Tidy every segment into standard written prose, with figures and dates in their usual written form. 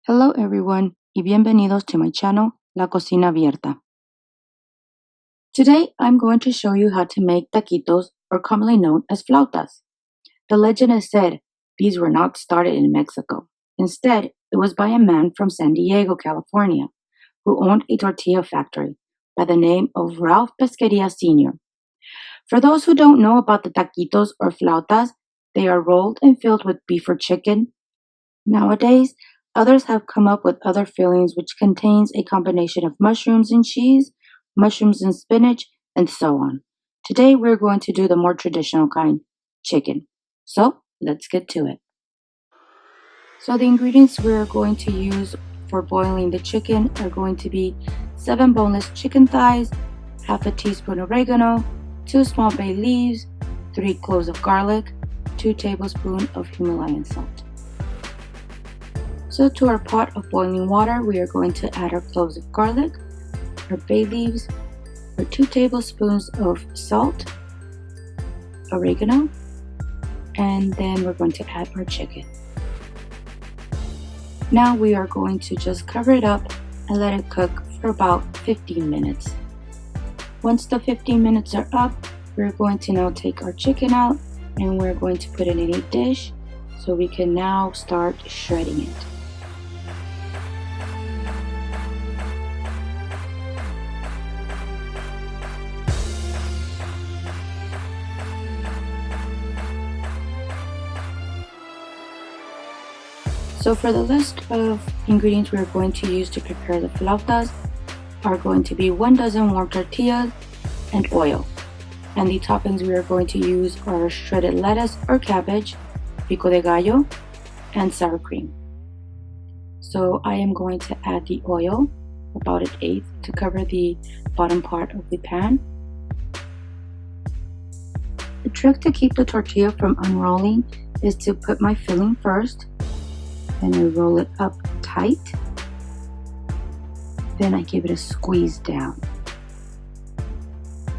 Hello everyone y bienvenidos to my channel, La Cocina Abierta. Today I'm going to show you how to make taquitos, or commonly known as flautas. The legend has said these were not started in Mexico. Instead, it was by a man from San Diego, California, who owned a tortilla factory by the name of Ralph Pesqueria Sr. For those who don't know about the taquitos or flautas, they are rolled and filled with beef or chicken. Nowadays, others have come up with other fillings which contains a combination of mushrooms and cheese, mushrooms and spinach, and so on. Today we're going to do the more traditional kind, chicken. So let's get to it. So the ingredients we're going to use for boiling the chicken are going to be 7 boneless chicken thighs, half a teaspoon oregano, 2 small bay leaves, 3 cloves of garlic, 2 tablespoons of Himalayan salt. So to our pot of boiling water, we are going to add our cloves of garlic, our bay leaves, our 2 tablespoons of salt, oregano, and then we're going to add our chicken. Now we are going to just cover it up and let it cook for about 15 minutes. Once the 15 minutes are up, we're going to now take our chicken out and we're going to put it in a dish so we can now start shredding it. So for the list of ingredients we are going to use to prepare the flautas are going to be 1 dozen warm tortillas and oil. And the toppings we are going to use are shredded lettuce or cabbage, pico de gallo, and sour cream. So I am going to add the oil, about 1/8, to cover the bottom part of the pan. The trick to keep the tortilla from unrolling is to put my filling first, then I roll it up tight, then I give it a squeeze down.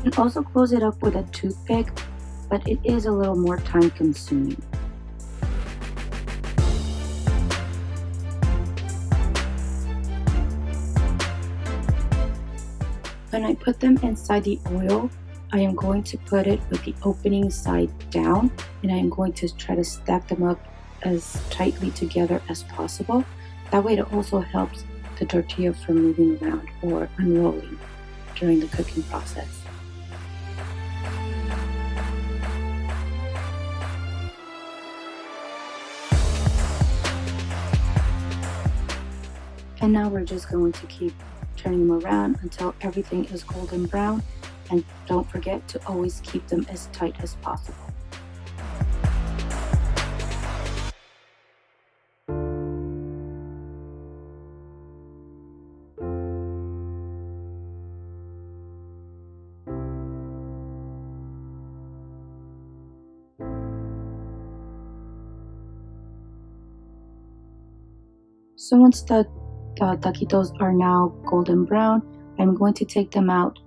You can also close it up with a toothpick, but it is a little more time consuming. When I put them inside the oil, I am going to put it with the opening side down, and I am going to try to stack them up as tightly together as possible. That way it also helps the tortilla from moving around or unrolling during the cooking process. And now we're just going to keep turning them around until everything is golden brown, and don't forget to always keep them as tight as possible. So once the taquitos are now golden brown, I'm going to take them out,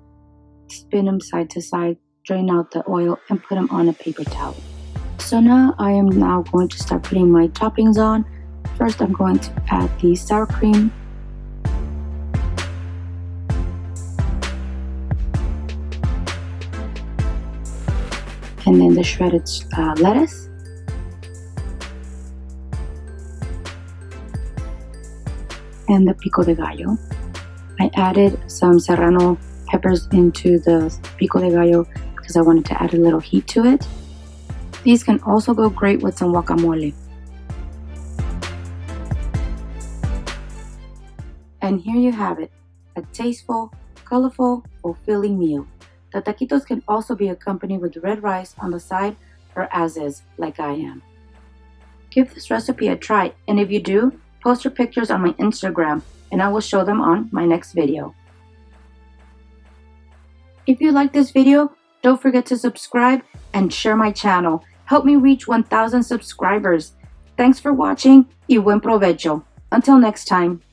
spin them side to side, drain out the oil, and put them on a paper towel. So now I am going to start putting my toppings on. First I'm going to add the sour cream, and then the shredded lettuce, and the pico de gallo. I added some serrano peppers into the pico de gallo because I wanted to add a little heat to it. These can also go great with some guacamole. And here you have it, a tasteful, colorful, fulfilling meal. The taquitos can also be accompanied with red rice on the side or as is, like I am. Give this recipe a try, and if you do, post your pictures on my Instagram and I will show them on my next video. If you like this video, don't forget to subscribe and share my channel. Help me reach 1,000 subscribers. Thanks for watching y buen provecho. Until next time.